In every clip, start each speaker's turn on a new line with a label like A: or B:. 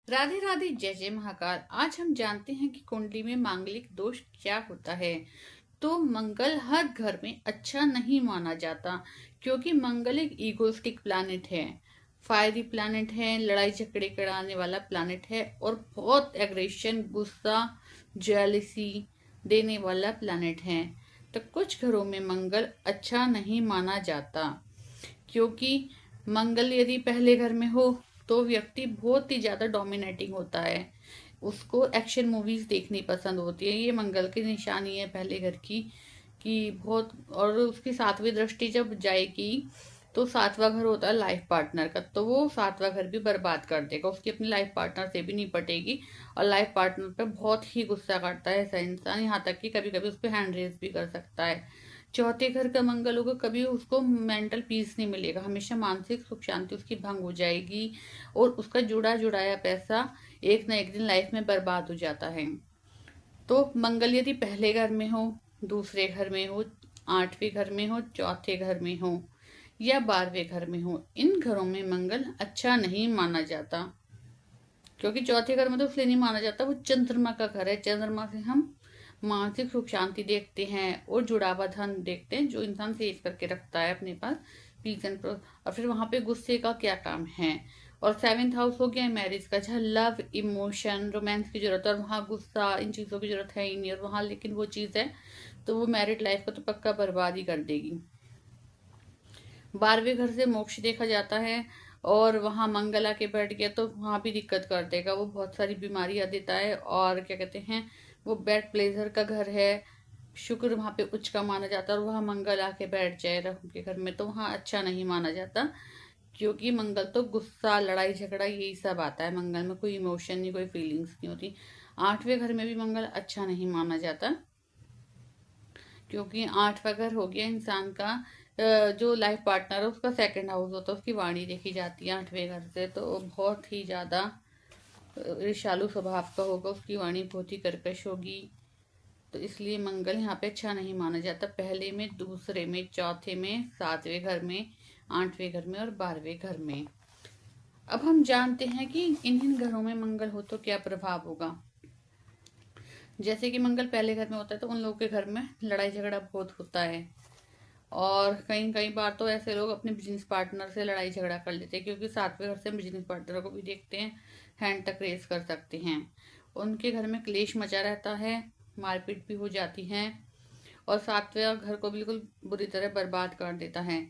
A: राधे राधे, जय जय महाकाल। आज हम जानते हैं कि कुंडली में मांगलिक दोष क्या होता है। तो मंगल हर घर में अच्छा नहीं माना जाता, क्योंकि मंगल एक ईगोइस्टिक प्लैनेट है, फायरी प्लैनेट है, लड़ाई झगड़े कराने वाला प्लैनेट है और बहुत एग्रेशन, गुस्सा, जेलसी देने वाला प्लैनेट है। तो कुछ घरों में मंगल अच्छा नहीं माना जाता, क्योंकि मंगल यदि पहले घर में हो तो व्यक्ति बहुत ही ज्यादा डोमिनेटिंग होता है। उसको एक्शन मूवीज देखनी पसंद होती है। ये मंगल की निशानी है पहले घर की, कि बहुत। और उसकी सातवीं दृष्टि जब जाएगी तो सातवां घर होता है लाइफ पार्टनर का, तो वो सातवां घर भी बर्बाद कर देगा। उसकी अपनी लाइफ पार्टनर से भी नहीं पटेगी और लाइफ पार्टनर पे बहुत ही गुस्सा करता है ऐसा इंसान, यहाँ तक कि कभी कभी उस पर हैंड रेस भी कर सकता है। चौथे घर का मंगल होगा, कभी उसको मेंटल पीस नहीं मिलेगा, हमेशा मानसिक सुख शांति उसकी भंग हो जाएगी और उसका जुड़ा जुड़ाया पैसा एक ना एक दिन लाइफ में बर्बाद हो जाता है। तो मंगल यदि पहले घर में हो, दूसरे घर में हो, आठवें घर में हो, चौथे घर में हो या 12वें घर में हो, इन घरों में मंगल अच्छा नहीं माना जाता। क्योंकि चौथे घर में तो इसलिए नहीं माना जाता, वो चंद्रमा का घर है। चंद्रमा से हम मानसिक सुख शांति देखते हैं और जुड़ावा धन देखते हैं, जो इंसान सेव करके रखता है अपने पास, पीस एंड प्रो। और फिर वहां पे गुस्से का क्या काम है। और 7th हाउस हो गया मैरिज का, जहाँ लव, इमोशन, रोमांस की जरूरत है, और वहां गुस्सा, इन चीजों की जरूरत है ही नहीं, और वहां लेकिन वो चीज है तो वो मैरिड लाइफ को तो पक्का बर्बाद ही कर देगी। 12वें घर से मोक्ष देखा जाता है और वहां मंगल आके बैठ गया तो वहां भी दिक्कत कर देगा। वो बहुत सारी बीमारियां देता है, और क्या कहते हैं, वो बैड प्लेजर का घर है। शुक्र वहां पे उच्च का माना जाता है, और वहां मंगल आके बैठ जाए राहु के घर में तो वहां अच्छा नहीं माना जाता, क्योंकि मंगल तो गुस्सा, लड़ाई झगड़ा यही सब आता है। मंगल में कोई इमोशन नहीं, कोई फीलिंग्स नहीं होती। 8वें घर में भी मंगल अच्छा नहीं माना जाता, क्योंकि 8वां घर हो गया इंसान का जो लाइफ पार्टनर है उसका 2nd हाउस होता है, उसकी वाणी देखी जाती है 8वें घर से। तो बहुत ही ज्यादा ईर्ष्यालु स्वभाव का होगा, उसकी वाणी बहुत ही कर्कश होगी। तो इसलिए मंगल यहाँ पे अच्छा नहीं माना जाता, पहले में, दूसरे में, चौथे में, 7वें घर में, 8वें घर में और 12वें घर में। अब हम जानते हैं कि इन घरों में मंगल हो तो क्या प्रभाव होगा। जैसे कि मंगल पहले घर में होता है तो उन लोगों के घर में लड़ाई झगड़ा बहुत होता है, और कई कई बार तो ऐसे लोग अपने बिजनेस पार्टनर से लड़ाई झगड़ा कर लेते हैं, क्योंकि 7वें घर से बिजनेस पार्टनर को भी देखते हैं, हैंड तक रेस कर सकते हैं। उनके घर में क्लेश मचा रहता है, मारपीट भी हो जाती है, और 7वें घर को बिल्कुल बुरी तरह बर्बाद कर देता है।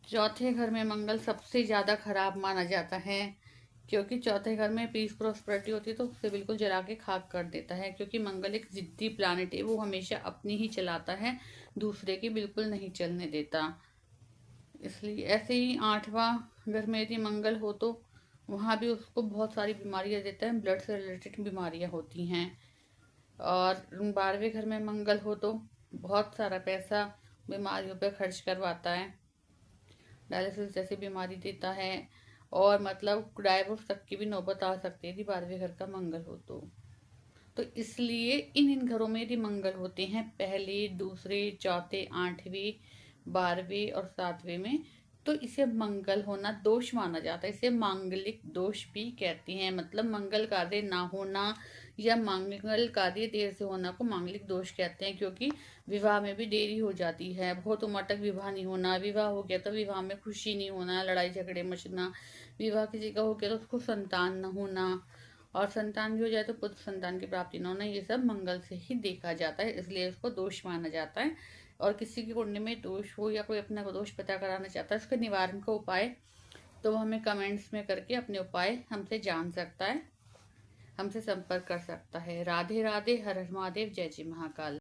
A: चौथे घर में मंगल सबसे ज्यादा खराब माना जाता है, क्योंकि चौथे घर में पीस प्रॉस्पेरिटी होती है तो उसे बिल्कुल जला के खाक कर देता है। क्योंकि मंगल एक जिद्दी प्लानिट है, वो हमेशा अपनी ही चलाता है, दूसरे की बिल्कुल नहीं चलने देता। इसलिए ऐसे ही 8वां घर में यदि मंगल हो तो वहां भी उसको बहुत सारी बीमारियां देता है, ब्लड से रिलेटेड बीमारियां होती हैं। और 12वें घर में मंगल हो तो बहुत सारा पैसा बीमारियों पर खर्च करवाता है, डायलिसिस जैसी बीमारी देता है, और मतलब डाइवोर्स तक की भी नौबत आ सकती है यदि 12वें घर का मंगल हो तो इसलिए इन घरों में यदि मंगल होते हैं पहले, दूसरे, चौथे, 8वें, 12वें और 7वें में, तो इसे मंगल होना दोष माना जाता है। इसे मांगलिक दोष भी कहते हैं, मतलब मंगल कार्य ना होना या मंगल कार्य देर से होना को मांगलिक दोष कहते हैं। क्योंकि विवाह में भी देरी हो जाती है, बहुत उम्र तक विवाह नहीं होना, विवाह हो गया तो विवाह में खुशी नहीं होना, लड़ाई झगड़े मचना, विवाह किसी का हो गया तो उसको संतान न होना, और संतान भी हो जाए तो पुत्र संतान की प्राप्ति न होना, ये सब मंगल से ही देखा जाता है, इसलिए इसको दोष माना जाता है। और किसी की कुंडली में दोष हो या कोई अपना को दोष पता कराना चाहता है, उसके निवारण का उपाय तो वो हमें कमेंट्स में करके अपने उपाय हमसे जान सकता है, हमसे संपर्क कर सकता है। राधे राधे, हर हर महादेव, जय जय महाकाल।